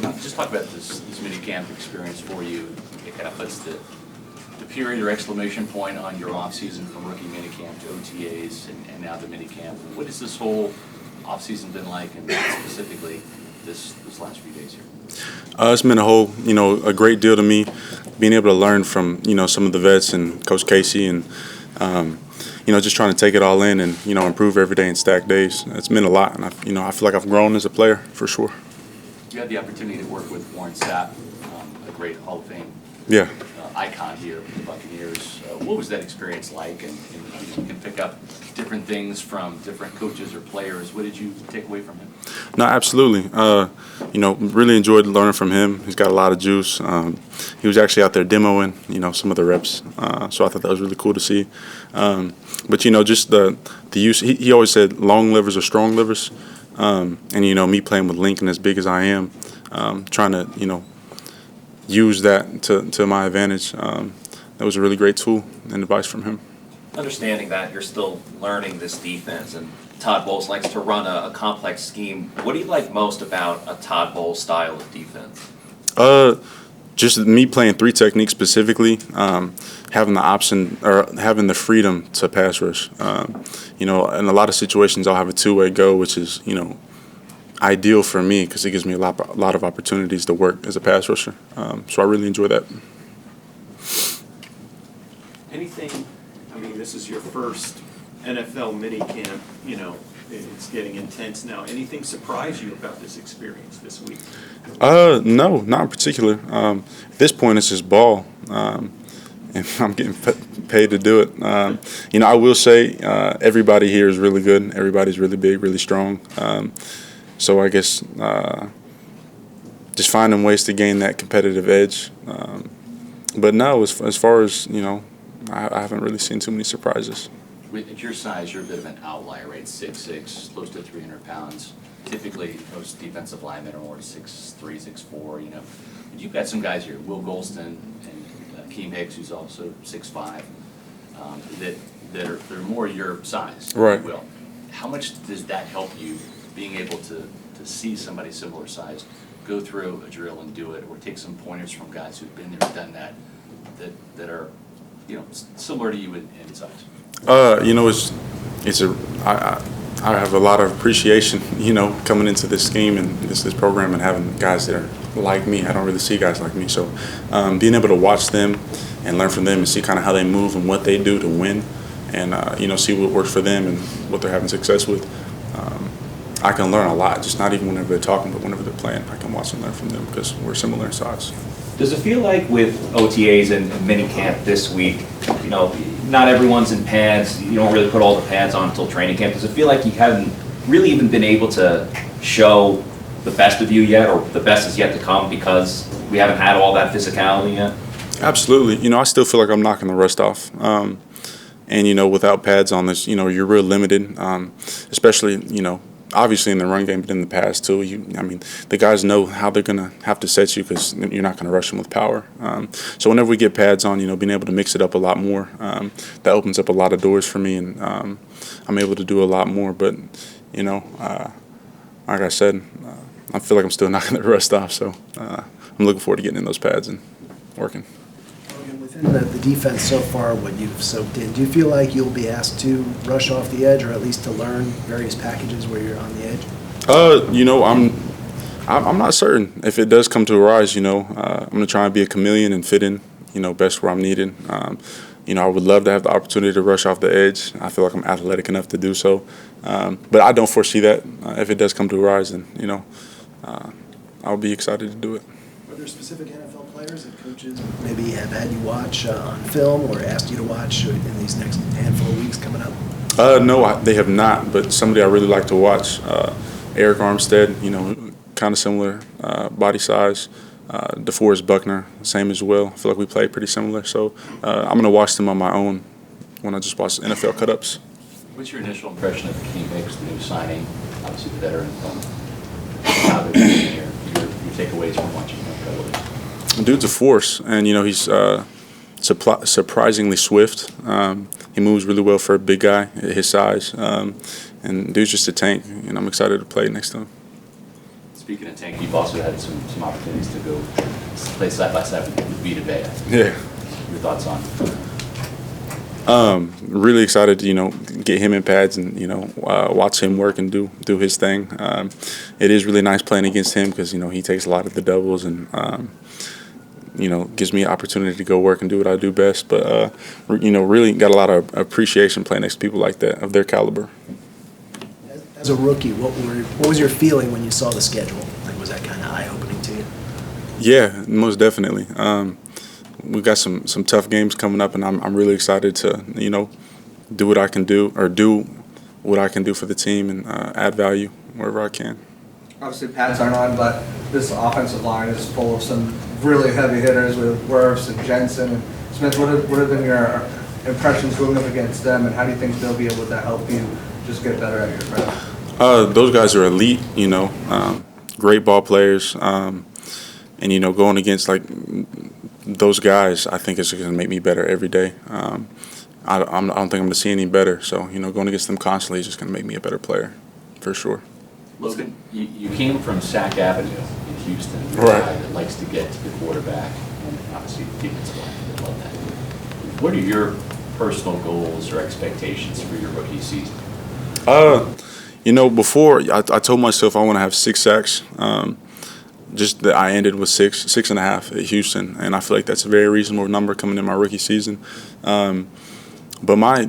Just talk about this minicamp experience for you. It kind of puts the period or exclamation point on your offseason from rookie minicamp to OTAs and now the minicamp. What has this whole offseason been like, and specifically this last few days here? It's been a great deal to me, being able to learn from, some of the vets and Coach Casey and, just trying to take it all in and, improve every day and stack days. It's meant a lot, and I feel like I've grown as a player for sure. You had the opportunity to work with Warren Sapp, a great Hall of Fame icon here with the Buccaneers. What was that experience like? And you can pick up different things from different coaches or players. What did you take away from him? No, absolutely. Really enjoyed learning from him. He's got a lot of juice. He was actually out there demoing, some of the reps. So I thought that was really cool to see. But just the use. He always said long livers are strong livers. And me playing with Lincoln as big as I am, trying to use that to my advantage. That was a really great tool and advice from him. Understanding that you're still learning this defense, and Todd Bowles likes to run a complex scheme, what do you like most about a Todd Bowles style of defense? Just me playing three techniques specifically, having the option or having the freedom to pass rush. In a lot of situations I'll have a two-way go, which is, ideal for me because it gives me a lot of opportunities to work as a pass rusher. So I really enjoy that. Anything, this is your first NFL minicamp, it's getting intense now. Anything surprise you about this experience this week? No, not in particular. At this point, it's just ball, and I'm getting paid to do it. I will say everybody here is really good. Everybody's really big, really strong. So I guess just finding ways to gain that competitive edge. But no, as far as, I haven't really seen too many surprises. At your size, you're a bit of an outlier, right? 6'6", close to 300 pounds. Typically, most defensive linemen are more 6'3", 6'4", But you've got some guys here, Will Golston and Keem Hicks, who's also 6'5", that are more your size, right? If you will. How much does that help you, being able to see somebody similar size go through a drill and do it, or take some pointers from guys who've been there and done that are similar to you in size? I have a lot of appreciation, coming into this scheme and this program and having guys that are like me. I don't really see guys like me, so being able to watch them and learn from them and see kind of how they move and what they do to win, and see what works for them and what they're having success with. I can learn a lot, just not even whenever they're talking, but whenever they're playing. I can watch and learn from them because we're similar in size. Does it feel like with OTAs and minicamp this week, not everyone's in pads, you don't really put all the pads on until training camp. Does it feel like you haven't really even been able to show the best of you yet, or the best is yet to come because we haven't had all that physicality yet? Absolutely. I still feel like I'm knocking the rust off. And, without pads on this, you're real limited, especially, obviously in the run game, but in the pass too. The guys know how they're going to have to set you because you're not going to rush them with power. So whenever we get pads on, being able to mix it up a lot more, that opens up a lot of doors for me, and I'm able to do a lot more. But, like I said, I feel like I'm still knocking the rust off. So I'm looking forward to getting in those pads and working. Within the defense so far, what you've soaked in, do you feel like you'll be asked to rush off the edge, or at least to learn various packages where you're on the edge? I'm not certain. If it does come to a rise, I'm going to try and be a chameleon and fit in, best where I'm needed. I would love to have the opportunity to rush off the edge. I feel like I'm athletic enough to do so. But I don't foresee that. If it does come to a rise, then, I'll be excited to do it. Are there specific NFL players that coaches maybe have had you watch on film or asked you to watch in these next handful of weeks coming up? No, they have not, but somebody I really like to watch, Eric Armstead, kind of similar body size. DeForest Buckner, same as well. I feel like we play pretty similar, so I'm going to watch them on my own when I just watch NFL cut-ups. What's your initial impression of Keem Hicks, the new signing, obviously the veteran from how they're doing here? Your takeaways from watching him play? Dude's a force, and he's surprisingly swift. He moves really well for a big guy at his size, and dude's just a tank. And I'm excited to play next to him. Speaking of Tank, you've also had some opportunities to go play side by side with Vita. Yeah. Your thoughts on? Really excited to, get him in pads and, watch him work and do his thing. It is really nice playing against him because, he takes a lot of the doubles and, gives me an opportunity to go work and do what I do best. But, really got a lot of appreciation playing next to people like that, of their caliber. As a rookie, what was your feeling when you saw the schedule? Like, was that kind of eye-opening to you? Yeah, most definitely. We got some tough games coming up, and I'm really excited to do what I can do for the team and add value wherever I can. Obviously, pads aren't on, but this offensive line is full of some really heavy hitters with Wirfs and Jensen and Smith. What have been your impressions going up against them, and how do you think they'll be able to help you just get better at your craft? Those guys are elite, great ball players, and going against like those guys, I think it's going to make me better every day. I don't think I'm going to see any better. So going against them constantly is just going to make me a better player, for sure. Logan, you came from Sack Avenue in Houston. You're Right. a guy that likes to get to the quarterback, and obviously the defensive line. They love that. What are your personal goals or expectations for your rookie season? Before I told myself I want to have 6 sacks. Just that I ended with 6.5 at Houston, and I feel like that's a very reasonable number coming in my rookie season. But my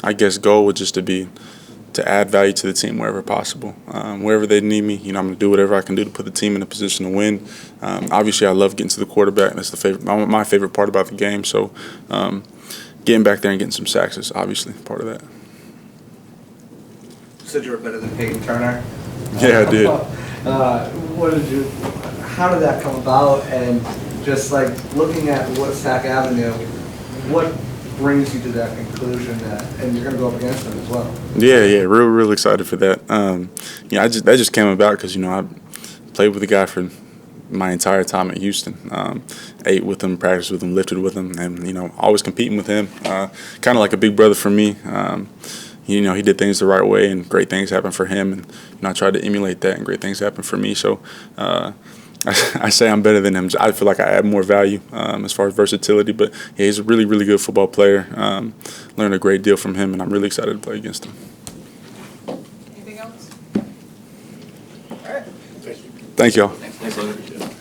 I guess goal would just to add value to the team wherever possible. Wherever they need me, I'm going to do whatever I can do to put the team in a position to win. Obviously, I love getting to the quarterback. That's my favorite part about the game. So getting back there and getting some sacks is obviously part of that. You said you were better than Peyton Turner. Yeah, I did. How did that come about? And just like looking at what Sack Avenue, what brings you to that conclusion and you're going to go up against them as well? Yeah, real excited for that. That just came about because I played with the guy for my entire time at Houston. Ate with him, practiced with him, lifted with him, and always competing with him. Kind of like a big brother for me. He did things the right way, and great things happened for him. And I tried to emulate that, and great things happened for me. So I say I'm better than him. I feel like I add more value as far as versatility. But yeah, he's a really good football player. Learned a great deal from him, and I'm really excited to play against him. Anything else? All right. Thank y'all. Thanks, Logan.